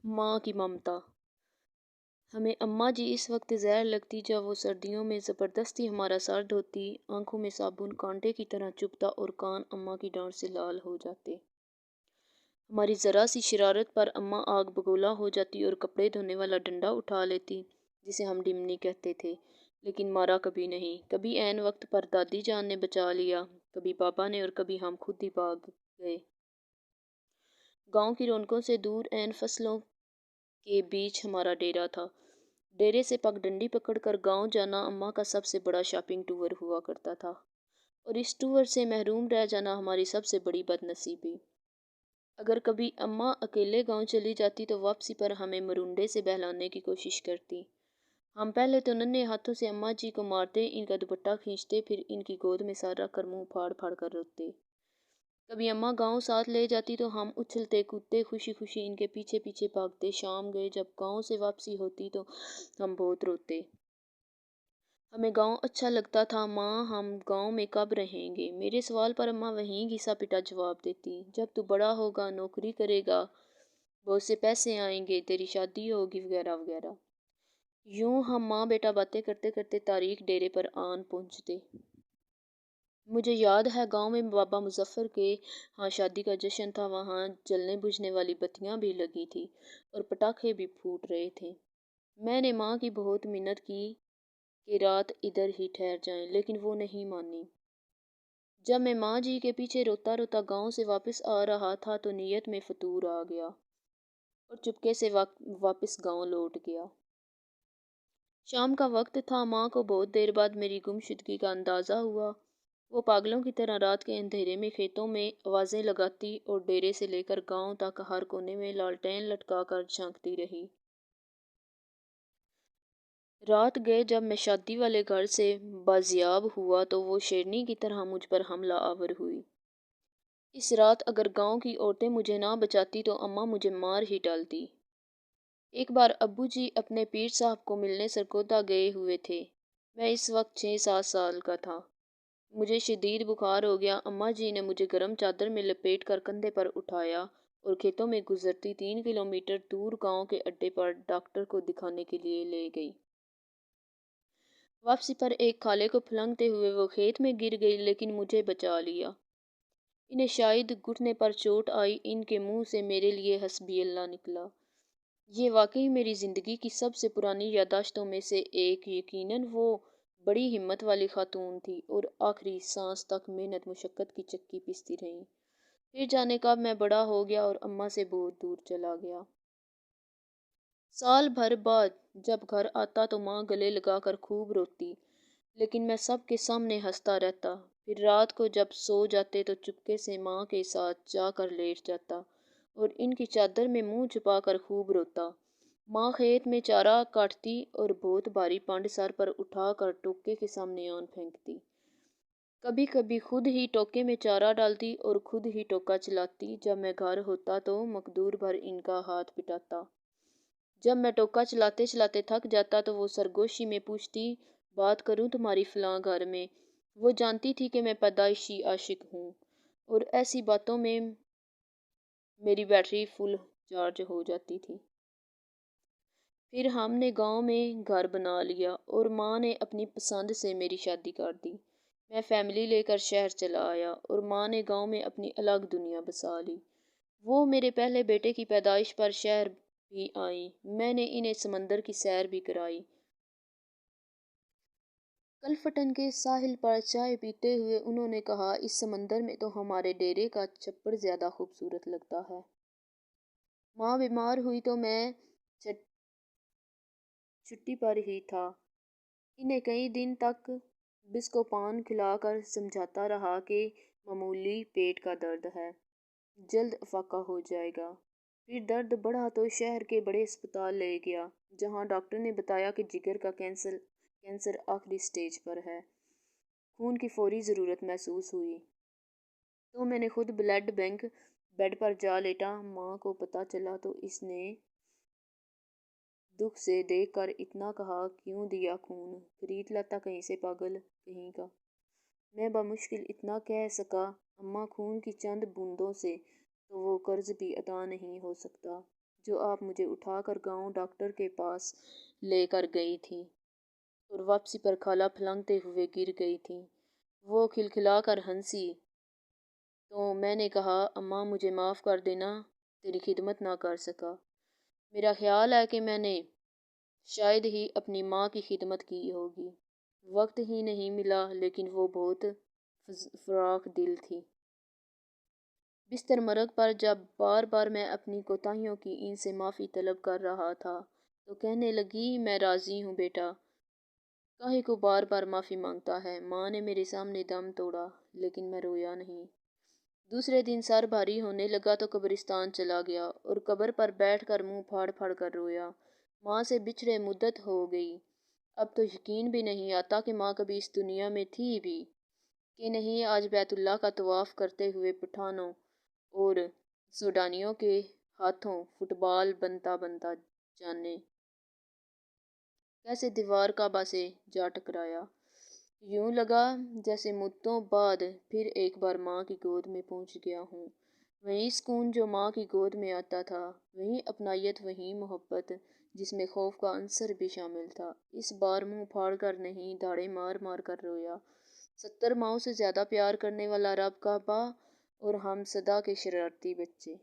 माँ की ममता। हमें अम्मा जी इस वक्त ज़हर लगती जब वो सर्दियों में ज़बरदस्ती हमारा सर धोती, आंखों में साबुन कांटे की तरह चुभता और कान अम्मा की डांट से लाल हो जाते। हमारी ज़रा सी शरारत पर अम्मा आग बगोला हो जाती और कपड़े धोने वाला डंडा उठा लेती, जिसे हम डिमनी कहते थे, लेकिन मारा कभी नहीं। कभी ऐन वक्त पर दादी जान ने बचा लिया, कभी पापा ने और कभी हम खुद ही भाग गए। गांव की रौनकों से दूर ऐन फसलों के बीच हमारा डेरा था। डेरे से पगडंडी पकड़कर गांव जाना अम्मा का सबसे बड़ा शॉपिंग टूर हुआ करता था, और इस टूर से महरूम रह जाना हमारी सबसे बड़ी बदनसीबी। अगर कभी अम्मा अकेले गांव चली जाती तो वापसी पर हमें मरुंडे से बहलाने की कोशिश करती। हम पहले तो नन्हे हाथों से अम्मा जी को मारते, इनका दुपट्टा खींचते, फिर इनकी गोद में सर रख कर मुंह फाड़ फाड़ कर रोते। कभी अम्मा गांव साथ ले जाती तो हम उछलते कूदते खुशी खुशी इनके पीछे पीछे भागते। शाम गए जब गांव से वापसी होती तो हम बहुत रोते। हमें गांव अच्छा लगता था माँ, हम गांव में कब रहेंगे। मेरे सवाल पर अम्मा वहीं घिसा पिटा जवाब देती, जब तू बड़ा होगा, नौकरी करेगा, बहुत से पैसे आएंगे, तेरी शादी होगी, वगैरह वगैरह। यूं हम माँ बेटा बातें करते करते तारीख डेरे पर आन पहुंचते। मुझे याद है गांव में बाबा मुजफ्फर के यहाँ शादी का जश्न था। वहाँ जलने बुझने वाली बत्तियां भी लगी थी और पटाखे भी फूट रहे थे। मैंने माँ की बहुत मिन्नत की कि रात इधर ही ठहर जाएं, लेकिन वो नहीं मानी। जब मैं माँ जी के पीछे रोता रोता गांव से वापस आ रहा था तो नीयत में फतूर आ गया और चुपके से वापस गांव लौट गया। शाम का वक्त था। माँ को बहुत देर बाद मेरी गुमशुदगी का अंदाज़ा हुआ। वो पागलों की तरह रात के अंधेरे में खेतों में आवाज़ें लगाती और डेरे से लेकर गांव तक हर कोने में लालटेन लटका कर झांकती रही। रात गए जब मैं शादी वाले घर से बाजियाब हुआ तो वो शेरनी की तरह मुझ पर हमला आवर हुई। इस रात अगर गांव की औरतें मुझे ना बचाती तो अम्मा मुझे मार ही डालती। एक बार अब्बू जी अपने पीर साहब को मिलने सरगोदा गए हुए थे। मैं इस वक्त 6-7 साल का था। मुझे शदीद बुखार हो गया। अम्मा जी ने मुझे गर्म चादर में लपेट कर कंधे पर उठाया और खेतों में गुजरती 3 किलोमीटर दूर गांव के अड्डे पर डॉक्टर को दिखाने के लिए ले गई। वापसी पर एक खाले को फलंगते हुए वो खेत में गिर गई, लेकिन मुझे बचा लिया। इन्हें शायद घुटने पर चोट आई। इनके मुंह से मेरे लिए हस्बी अल्लाह निकला। ये वाकई मेरी ज़िंदगी की सबसे पुरानी याददाश्तों में से एक। यकीनन वो बड़ी हिम्मत वाली खातून थी और आखिरी सांस तक मेहनत मुशक्क़त की चक्की पीसती रही। फिर जाने कब मैं बड़ा हो गया और अम्मा से बहुत दूर चला गया। साल भर बाद जब घर आता तो माँ गले लगाकर खूब रोती, लेकिन मैं सबके सामने हंसता रहता। फिर रात को जब सो जाते तो चुपके से माँ के साथ जाकर लेट जाता और इनकी चादर में मुंह छुपाकर खूब रोता। माँ खेत में चारा काटती और बहुत भारी पंड सर पर उठाकर टोके के सामने आन फेंकती। कभी कभी खुद ही टोके में चारा डालती और खुद ही टोका चलाती। जब मैं घर होता तो मकदूर भर इनका हाथ पिटाता। जब मैं टोका चलाते चलाते थक जाता तो वो सरगोशी में पूछती, बात करूं तुम्हारी फलां घर में। वो जानती थी कि मैं पैदाइशी आशिक हूँ और ऐसी बातों में मेरी बैटरी फुल चार्ज हो जाती थी। फिर हमने गांव में घर बना लिया और माँ ने अपनी पसंद से मेरी शादी कर दी। मैं फैमिली लेकर शहर चला आया और माँ ने गांव में अपनी अलग दुनिया बसा ली। वो मेरे पहले बेटे की पैदाइश पर शहर भी आई। मैंने इन्हें समंदर की सैर भी कराई। कलफटन के साहिल पर चाय पीते हुए उन्होंने कहा, इस समंदर में तो हमारे डेरे का छप्पर ज्यादा खूबसूरत लगता है। माँ बीमार हुई तो मैं छुट्टी पर ही था। इन्हें कई दिन तक बिस्को पान खिलाकर समझाता रहा कि मामूली पेट का दर्द है, जल्द अफाका हो जाएगा। फिर दर्द बढ़ा तो शहर के बड़े अस्पताल ले गया, जहां डॉक्टर ने बताया कि जिगर का कैंसर आखिरी स्टेज पर है। खून की फौरी ज़रूरत महसूस हुई तो मैंने खुद ब्लड बैंक बेड पर जा लेटा। माँ को पता चला तो इसने दुख से देख कर इतना कहा, क्यों दिया खून, खरीद लाता कहीं से पागल कहीं का। मैं बमुश्किल इतना कह सका, अम्मा खून की चंद बूंदों से तो वो कर्ज भी अदा नहीं हो सकता। جو آپ مجھے اٹھا کر گاؤں ڈاکٹر کے پاس لے کر گئی تھیں اور واپسی پر کھالا پھلانگتے ہوئے گر گئی تھیں۔ وہ کھلکھلا کر ہنسی تو میں نے کہا، اماں مجھے معاف کر دینا، تیری خدمت نہ کر سکا۔ میرا خیال ہے کہ میں نے شاید ہی اپنی ماں کی خدمت کی ہوگی۔ وقت ہی نہیں ملا، لیکن وہ بہت فراخ دل تھی۔ بستر مرگ پر جب بار بار میں اپنی کوتاہیوں کی ان سے معافی طلب کر رہا تھا تو کہنے لگی، میں راضی ہوں بیٹا، کاہے کو بار بار معافی مانگتا ہے۔ ماں نے میرے سامنے دم توڑا، لیکن میں رویا نہیں۔ دوسرے دن سر بھاری ہونے لگا تو قبرستان چلا گیا اور قبر پر بیٹھ کر منہ پھاڑ پھاڑ کر رویا۔ ماں سے بچھڑے مدت ہو گئی، اب تو یقین بھی نہیں آتا کہ ماں کبھی اس دنیا میں تھی بھی کہ نہیں۔ آج بیت اللہ کا طواف کرتے ہوئے پٹھانوں اور سوڈانیوں کے ہاتھوں فٹ بال بنتا بنتا جانے کیسے دیوار کعبہ سے جا ٹکرایا۔ یوں لگا جیسے مدتوں بعد پھر ایک بار ماں کی گود میں پہنچ گیا ہوں۔ وہی سکون جو ماں کی گود میں آتا تھا، وہی اپنائیت، وہی محبت جس میں خوف کا عنصر بھی شامل تھا۔ اس بار منہ پھاڑ کر نہیں، دھاڑے مار مار کر رویا۔ 70 ماؤں سے زیادہ پیار کرنے والا رب، کعبہ اور ہم صدا کے شرارتی بچے۔